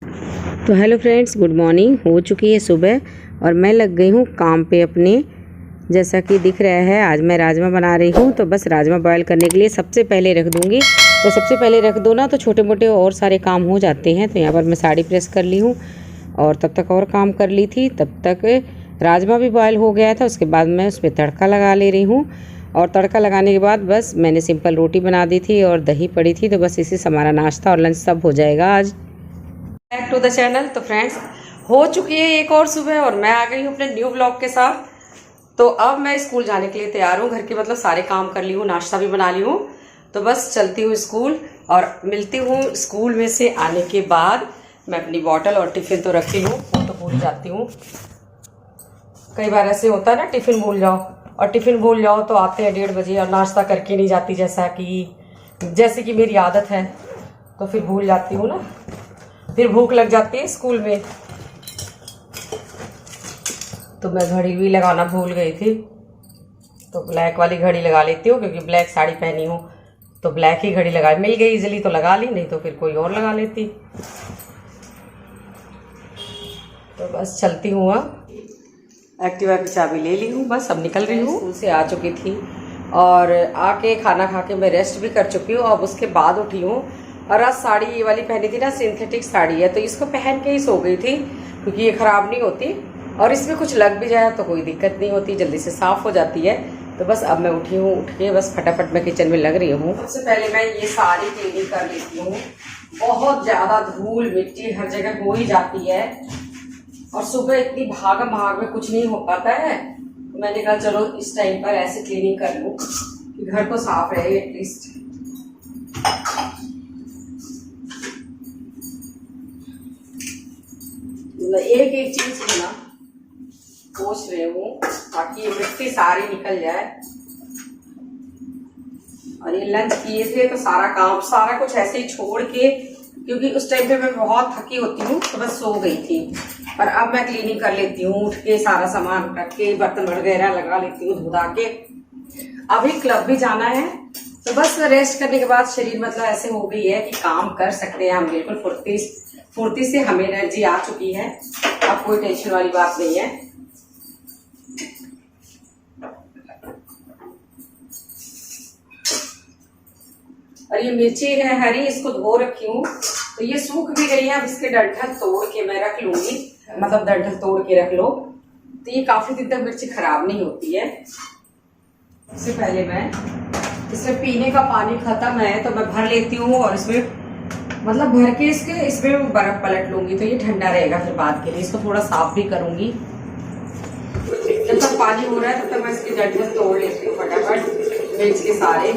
तो hello friends, good morning. हो चुकी है सुबह और मैं लग गई हूँ काम पे अपने। जैसा कि दिख रहा है आज मैं राजमा बना रही हूँ। तो बस राजमा बॉयल करने के लिए सबसे पहले रख दूँगी। तो सबसे पहले रख दो ना तो छोटे मोटे और सारे काम हो जाते हैं। तो यहाँ पर मैं साड़ी प्रेस कर ली हूँ और तब तक और काम कर ली थी। तब तक राजमा भी बॉयल हो गया था। उसके बाद मैं उस पर तड़का लगा ले रही हूँ और तड़का लगाने के बाद बस मैंने सिंपल रोटी बना दी थी और दही पड़ी थी। तो बस इसी से हमारा नाश्ता और लंच सब हो जाएगा आज। Back to the channel. तो फ्रेंड्स, हो चुकी है एक और सुबह और मैं आ गई हूँ अपने न्यू ब्लॉग के साथ। तो अब मैं स्कूल जाने के लिए तैयार हूँ। घर के मतलब सारे काम कर ली हूँ, नाश्ता भी बना ली हूँ। तो बस चलती हूँ स्कूल और मिलती हूँ स्कूल में से आने के बाद। मैं अपनी बॉटल और टिफ़िन तो रखी हूँ, वो तो भूल जाती हूँ। कई बार ऐसे होता है ना, टिफ़िन भूल जाओ और टिफ़िन भूल जाओ तो आते हैं 1:30 बजे और नाश्ता करके नहीं जाती, जैसे कि मेरी आदत है। तो फिर भूल जाती हूँ ना, फिर भूख लग जाती है स्कूल में। तो मैं घड़ी भी लगाना भूल गई थी। तो ब्लैक वाली घड़ी लगा लेती हूँ क्योंकि ब्लैक साड़ी पहनी हूँ। तो ब्लैक ही घड़ी लगा, मिल गई इजीली तो लगा ली, नहीं तो फिर कोई और लगा लेती। तो बस चलती हूँ। एक्टिवा की चाबी ले ली हूँ, बस अब निकल रही हूँ। स्कूल से आ चुकी थी और आके खाना खा के मैं रेस्ट भी कर चुकी हूँ। अब उसके बाद उठी हूँ और आज साड़ी ये वाली पहनी थी ना, सिंथेटिक साड़ी है। तो इसको पहन के ही सो गई थी क्योंकि ये ख़राब नहीं होती और इसमें कुछ लग भी जाए तो कोई दिक्कत नहीं होती, जल्दी से साफ़ हो जाती है। तो बस अब मैं उठी हूँ, उठ के बस फटाफट मैं किचन में लग रही हूँ। सबसे पहले मैं ये सारी क्लीनिंग कर लेती हूँ। बहुत ज़्यादा धूल मिट्टी हर जगह हो ही जाती है और सुबह इतनी भाग भाग में कुछ नहीं हो पाता है। तो मैंने कहा चलो इस टाइम पर ऐसे क्लीनिंग कर लूँ कि घर तो साफ रहे एटलीस्ट। एक एक चीज को ना पोंछ रही हूँ ताकि ये मिट्टी सारी निकल जाए। और ये लंच किए थे तो सारा काम सारा कुछ ऐसे ही छोड़ के, क्योंकि उस टाइम पे मैं बहुत थकी होती हूँ तो बस सो गई थी। पर अब मैं क्लीनिंग कर लेती हूँ, उठ के सारा सामान रख के बर्तन वगैरह लगा लेती हूँ धुला के। अभी क्लब भी जाना है तो बस रेस्ट करने के बाद शरीर मतलब ऐसे हो गई है कि काम कर सकते हैं हम बिल्कुल फुर्ती से। हमें एनर्जी आ चुकी है, अब कोई टेंशन वाली बात नहीं है। और ये मिर्ची है हरी, इसको धो रखी हूँ तो ये सूख भी गई है। अब इसके डंठल तोड़ के मैं रख लूंगी, मतलब डंठल तोड़ के रख लो तो ये काफी दिन तक मिर्ची खराब नहीं होती है। सबसे पहले मैं इसमें पीने का पानी खत्म है तो मैं भर लेती हूँ और इसमें मतलब भर के इसमें बर्फ पलट लूंगी तो ये ठंडा रहेगा फिर बाद के लिए। इसको थोड़ा साफ भी करूंगी। जब तक पानी हो रहा है तब तक मैं इसकी डंठल तोड़ लेती हूँ फटाफट मिर्च के सारे।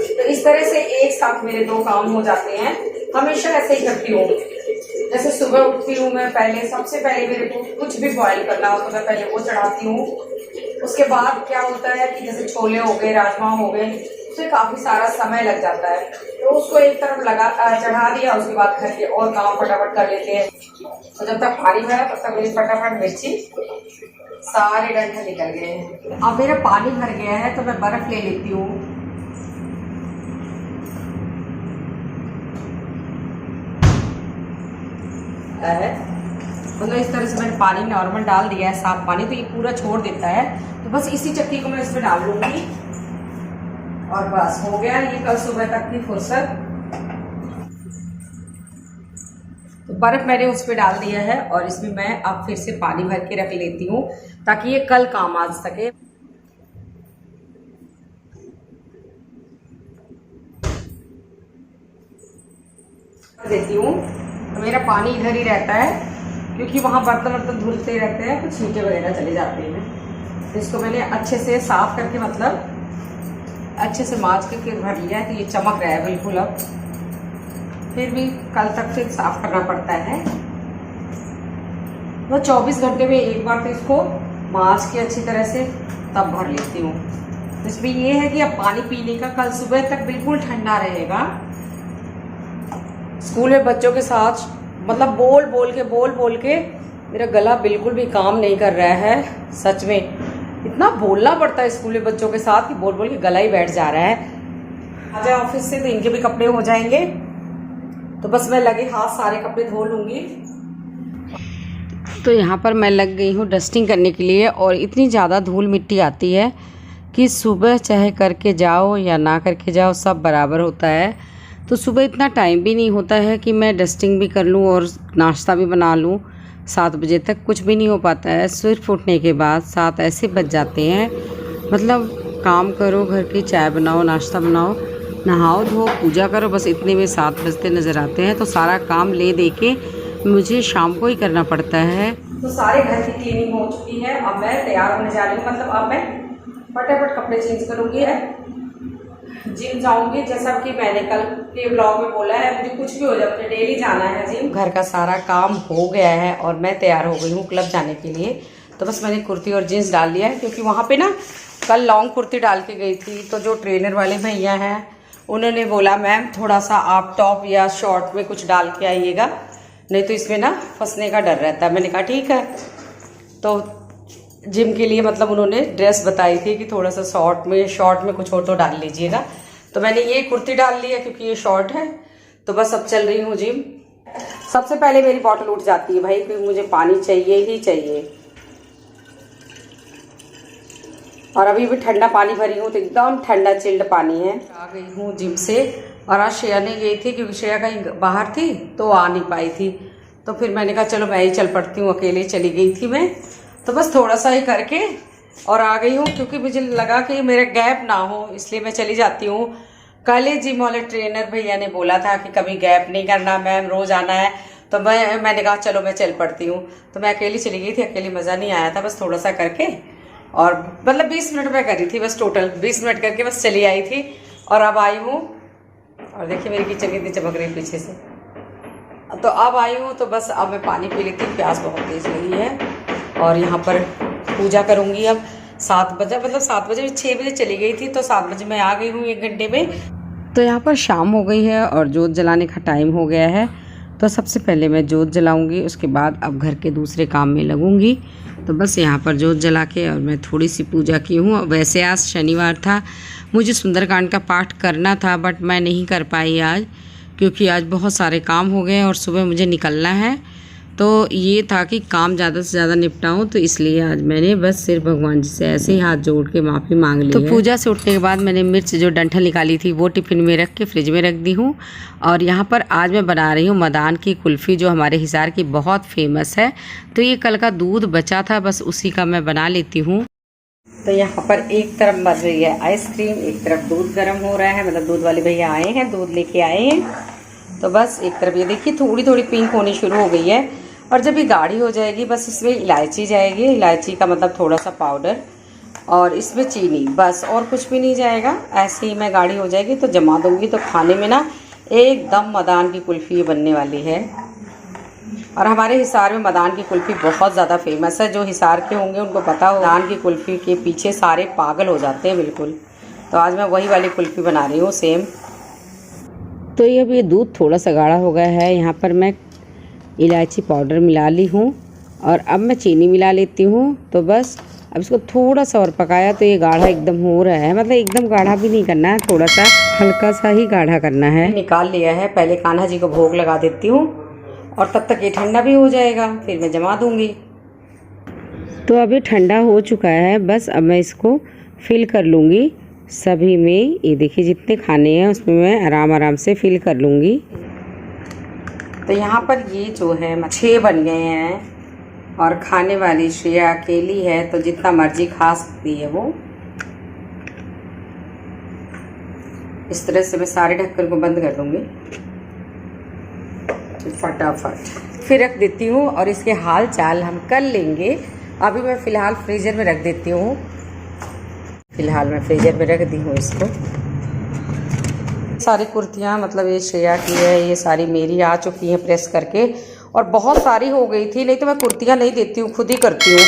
तो इस तरह से एक साथ मेरे दो काम हो जाते हैं। हमेशा ऐसे ही करती हूँ। जैसे सुबह उठती हूँ मैं, पहले सबसे पहले मेरे को कुछ भी बॉयल करना हो तो मैं पहले वो चढ़ाती हूँ। उसके बाद क्या होता है कि जैसे छोले हो गए, राजमा हो गए, उसमें काफी सारा समय लग जाता है तो उसको एक तरफ चढ़ा दिया। उसके बाद घर के और काम फटाफट कर लेते हैं। तो जब तक पानी भरा तब तक मेरी फटाफट मिर्ची सारे डंठल निकल गए हैं। अब मेरा पानी भर गया है तो मैं बर्फ ले लेती हूँ। मतलब इस तरह से मैंने पानी नॉर्मल डाल दिया है, साफ पानी, तो ये पूरा छोड़ देता है। तो बस इसी चक्की को मैं इसमें डाल लूंगी और बस हो गया ये कल सुबह तक की फुर्सत। तो बर्फ मैंने उस पर डाल दिया है और इसमें मैं अब फिर से पानी भर के रख लेती हूँ ताकि ये कल काम आ सके। देती हूँ तो मेरा पानी इधर ही रहता है क्योंकि वहाँ बर्तन धुलते रहते हैं तो छींटे वगैरह चले जाते हैं। तो इसको मैंने अच्छे से साफ करके मतलब अच्छे से मांज के फिर भर लिया है। तो ये चमक रहा है बिल्कुल। अब फिर भी कल तक फिर साफ करना पड़ता है। तो 24 घंटे में एक बार तो इसको मांज के अच्छी तरह से तब भर लेती हूँ। तो इसमें ये है कि अब पानी पीने का कल सुबह तक बिल्कुल ठंडा रहेगा। स्कूल में बच्चों के साथ मतलब बोल बोल के मेरा गला बिल्कुल भी काम नहीं कर रहा है। सच में इतना बोलना पड़ता है स्कूल में बच्चों के साथ कि बोल बोल के गला ही बैठ जा रहा है। आ जाए ऑफिस से तो इनके भी कपड़े हो जाएंगे तो बस मैं लगे हाथ सारे कपड़े धो लूँगी। तो यहाँ पर मैं लग गई हूँ डस्टिंग करने के लिए, और इतनी ज़्यादा धूल मिट्टी आती है कि सुबह चाहे करके जाओ या ना करके जाओ सब बराबर होता है। तो सुबह इतना टाइम भी नहीं होता है कि मैं डस्टिंग भी कर लूँ और नाश्ता भी बना लूँ। 7 बजे तक कुछ भी नहीं हो पाता है। सिर्फ उठने के बाद 7 ऐसे बज जाते हैं। मतलब काम करो, घर की चाय बनाओ, नाश्ता बनाओ, नहाओ धो, पूजा करो, बस इतने में 7 बजते नज़र आते हैं। तो सारा काम ले दे के मुझे शाम को ही करना पड़ता है। तो सारे घर की क्लीनिंग हो चुकी है। अब मैं तैयार होने जा रही हूँ। मतलब अब मैं फटाफट कपड़े चेंज करूँगी, जिम जाऊँगी। जैसा कि मैंने कल के ब्लॉग में बोला है, मुझे कुछ भी हो जाए अपने डेली जाना है जिम। घर का सारा काम हो गया है और मैं तैयार हो गई हूँ क्लब जाने के लिए। तो बस मैंने कुर्ती और जीन्स डाल लिया है, क्योंकि वहाँ पे ना कल लॉन्ग कुर्ती डाल के गई थी। तो जो ट्रेनर वाले भैया हैं उन्होंने बोला मैम थोड़ा सा आप टॉप या शॉर्ट में कुछ डाल के आइएगा, नहीं तो इसमें ना फंसने का डर रहता है। मैंने कहा ठीक है। तो जिम के लिए मतलब उन्होंने ड्रेस बताई थी कि थोड़ा सा शॉर्ट में कुछ हो तो डाल लीजिएगा। तो मैंने ये कुर्ती डाल ली है क्योंकि ये शॉर्ट है। तो बस अब चल रही हूँ जिम। सबसे पहले मेरी बॉटल उठ जाती है भाई, क्योंकि मुझे पानी चाहिए ही चाहिए। और अभी भी ठंडा पानी भरी हूँ, तो एकदम ठंडा चिल्ड पानी है। आ गई हूँ जिम से, और आज श्रेया नहीं गई थी क्योंकि श्रेया कहीं बाहर थी तो आ नहीं पाई थी। तो फिर मैंने कहा चलो मैं ही चल पड़ती हूँ, अकेले चली गई थी मैं। तो बस थोड़ा सा ही करके और आ गई हूँ, क्योंकि मुझे लगा कि मेरा गैप ना हो, इसलिए मैं चली जाती हूँ। कल ही जिम वाले ट्रेनर भैया ने बोला था कि कभी गैप नहीं करना मैम, रोज़ आना है। तो मैंने कहा चलो मैं चल पड़ती हूँ। तो मैं अकेली चली गई थी, अकेली मज़ा नहीं आया था। बस थोड़ा सा करके, और मतलब 20 मिनट में करी थी बस, टोटल 20 मिनट करके बस चली आई थी। और अब आई हूँ, और देखिए मेरी किचन कितनी चमक रही है पीछे से। तो अब आई हूँ, तो बस अब मैं पानी पी लेती हूँ, प्यास बहुत तेज़ लगी है। और यहाँ पर पूजा करूँगी अब। 7 बजे, मतलब 7 बजे 6 बजे चली गई थी, तो 7 बजे मैं आ गई हूँ 1 घंटे में। तो यहाँ पर शाम हो गई है और जोत जलाने का टाइम हो गया है। तो सबसे पहले मैं जोत जलाऊंगी, उसके बाद अब घर के दूसरे काम में लगूंगी। तो बस यहाँ पर जोत जला के और मैं थोड़ी सी पूजा की हूँ। वैसे आज शनिवार था, मुझे सुंदरकांड का पाठ करना था, बट मैं नहीं कर पाई आज, क्योंकि आज बहुत सारे काम हो गए और सुबह मुझे निकलना है। तो ये था कि काम ज़्यादा से ज़्यादा निपटाऊं, तो इसलिए आज मैंने बस सिर्फ भगवान जी से ऐसे ही हाथ जोड़ के माफ़ी मांग ली। तो पूजा से उठने के बाद मैंने मिर्च जो डंठल निकाली थी वो टिफ़िन में रख के फ्रिज में रख दी हूँ। और यहाँ पर आज मैं बना रही हूँ मदान की कुल्फ़ी, जो हमारे हिसार की बहुत फेमस है। तो ये कल का दूध बचा था, बस उसी का मैं बना लेती हूँ। तो यहाँ पर एक तरफ बन रही है आइसक्रीम, एक तरफ दूध गर्म हो रहा है। मतलब दूध वाले भैया आए हैं, दूध लेके आए हैं। तो बस एक तरफ ये देखिए थोड़ी थोड़ी पिंक होनी शुरू हो गई है। और जब ये गाढ़ी हो जाएगी, बस इसमें इलायची जाएगी, इलायची का मतलब थोड़ा सा पाउडर, और इसमें चीनी, बस और कुछ भी नहीं जाएगा। ऐसे ही मैं गाढ़ी हो जाएगी तो जमा दूँगी। तो खाने में ना एकदम मदान की कुल्फ़ी बनने वाली है। और हमारे हिसार में मदान की कुल्फ़ी बहुत ज़्यादा फेमस है। जो हिसार के होंगे उनको पता हो, मदान की कुल्फ़ी के पीछे सारे पागल हो जाते हैं बिल्कुल। तो आज मैं वही वाली कुल्फ़ी बना रही हूँ सेम। तो ये अब ये दूध थोड़ा सा गाढ़ा हो गया है। यहाँ पर मैं इलायची पाउडर मिला ली हूँ, और अब मैं चीनी मिला लेती हूँ। तो बस अब इसको थोड़ा सा और पकाया, तो ये गाढ़ा एकदम हो रहा है। मतलब एकदम गाढ़ा भी नहीं करना है, थोड़ा सा हल्का सा ही गाढ़ा करना है। निकाल लिया है, पहले कान्हा जी को भोग लगा देती हूँ, और तब तक ये ठंडा भी हो जाएगा, फिर मैं जमा दूँगी। तो अभी ठंडा हो चुका है, बस अब मैं इसको फिल कर लूँगी सभी में। ये देखिए जितने खाने हैं उसमें मैं आराम आराम से फिल कर लूँगी। तो यहाँ पर ये जो है 6 बन गए हैं, और खाने वाली श्रेया अकेली है, तो जितना मर्जी खा सकती है वो। इस तरह से मैं सारे ढक्कन को बंद कर दूँगी फटाफट, फिर रख देती हूँ। और इसके हाल चाल हम कर लेंगे। अभी मैं फ़िलहाल फ्रीज़र में रख देती हूँ। फ़िलहाल मैं फ्रीज़र में रख दी हूँ इसको। सारी कुर्तियाँ मतलब ये श्रेया की है, ये सारी मेरी आ चुकी हैं प्रेस करके, और बहुत सारी हो गई थी। नहीं तो मैं कुर्तियाँ नहीं देती हूँ, खुद ही करती हूँ।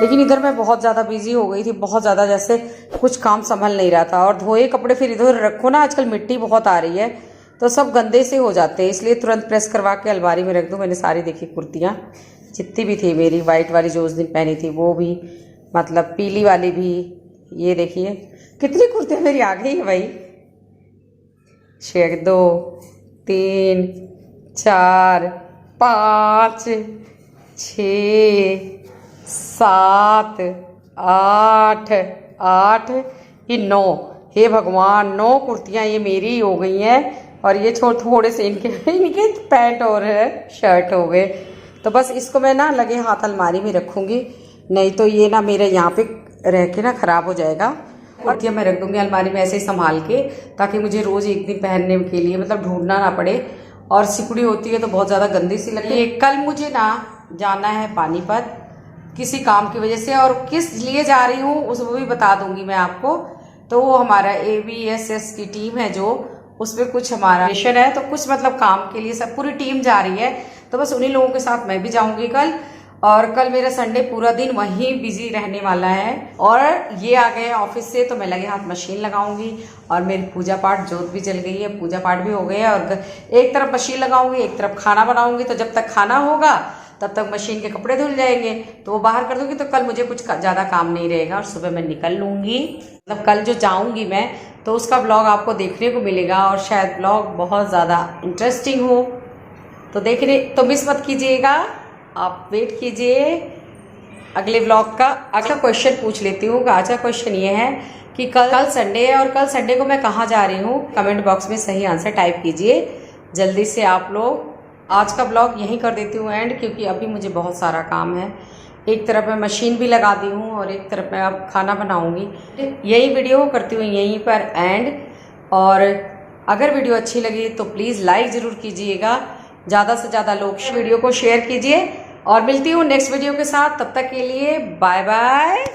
लेकिन इधर मैं बहुत ज़्यादा बिजी हो गई थी, बहुत ज़्यादा, जैसे कुछ काम संभल नहीं रहा था। और धोए कपड़े फिर इधर रखो ना, आजकल मिट्टी बहुत आ रही है तो सब गंदे से हो जाते हैं, इसलिए तुरंत प्रेस करवा के अलमारी में रख दूँ। मैंने सारी देखी कुर्तियाँ जितनी भी थी मेरी, वाइट वाली जो उस दिन पहनी थी वो भी, मतलब पीली वाली भी। ये देखिए कितनी कुर्तियाँ मेरी आ गई है भाई। 1 2 3 4 5 6 7 8 8 ये 9। हे भगवान, 9 कुर्तियाँ ये मेरी हो गई हैं और ये थोड़े से इनके पैंट और शर्ट हो गए। तो बस इसको मैं ना लगे हाथ अलमारी में रखूँगी, नहीं तो ये ना मेरे यहाँ पे रह के ना ख़राब हो जाएगा। कुर्तियाँ मैं रख दूँगी अलमारी में ऐसे ही संभाल के, ताकि मुझे रोज़ एक दिन पहनने के लिए मतलब ढूंढना ना पड़े। और सिकुड़ी होती है तो बहुत ज़्यादा गंदी सी लगती है। कल मुझे ना जाना है पानीपत किसी काम की वजह से, और किस लिए जा रही हूँ उस वो भी बता दूँगी मैं आपको। तो वो हमारा ABSS की टीम है जो, उसमें कुछ हमारा मिशन है, तो कुछ मतलब काम के लिए सब पूरी टीम जा रही है। तो बस उन्हीं लोगों के साथ मैं भी जाऊंगी कल। और कल मेरा संडे पूरा दिन वहीं बिजी रहने वाला है। और ये आ गए ऑफिस से तो मैं लगे हाथ मशीन लगाऊंगी, और मेरी पूजा पाठ जोत भी जल गई है, पूजा पाठ भी हो गया है। और एक तरफ मशीन लगाऊंगी, एक तरफ खाना बनाऊंगी। तो जब तक खाना होगा तब तक मशीन के कपड़े धुल जाएंगे, तो वो बाहर कर दूंगी। तो कल मुझे कुछ ज़्यादा काम नहीं रहेगा और सुबह मैं निकल लूँगी। मतलब कल जो जाऊँगी मैं, तो उसका ब्लॉग आपको देखने को मिलेगा, और शायद ब्लॉग बहुत ज़्यादा इंटरेस्टिंग हो। तो देखने तो मिस मत कीजिएगा, आप वेट कीजिए अगले ब्लॉग का। अगला क्वेश्चन पूछ लेती हूँ। आज का क्वेश्चन ये है कि कल संडे है, और कल संडे को मैं कहाँ जा रही हूँ। कमेंट बॉक्स में सही आंसर टाइप कीजिए जल्दी से आप लोग। आज का ब्लॉग यहीं कर देती हूँ एंड, क्योंकि अभी मुझे बहुत सारा काम है। एक तरफ मैं मशीन भी लगा दी हूँ और एक तरफ मैं अब खाना बनाऊँगी। यही वीडियो करती हूँ यहीं पर एंड। और अगर वीडियो अच्छी लगी तो प्लीज़ लाइक ज़रूर कीजिएगा, ज़्यादा से ज़्यादा लोग वीडियो को शेयर कीजिए। और मिलती हूँ नेक्स्ट वीडियो के साथ, तब तक के लिए बाय बाय।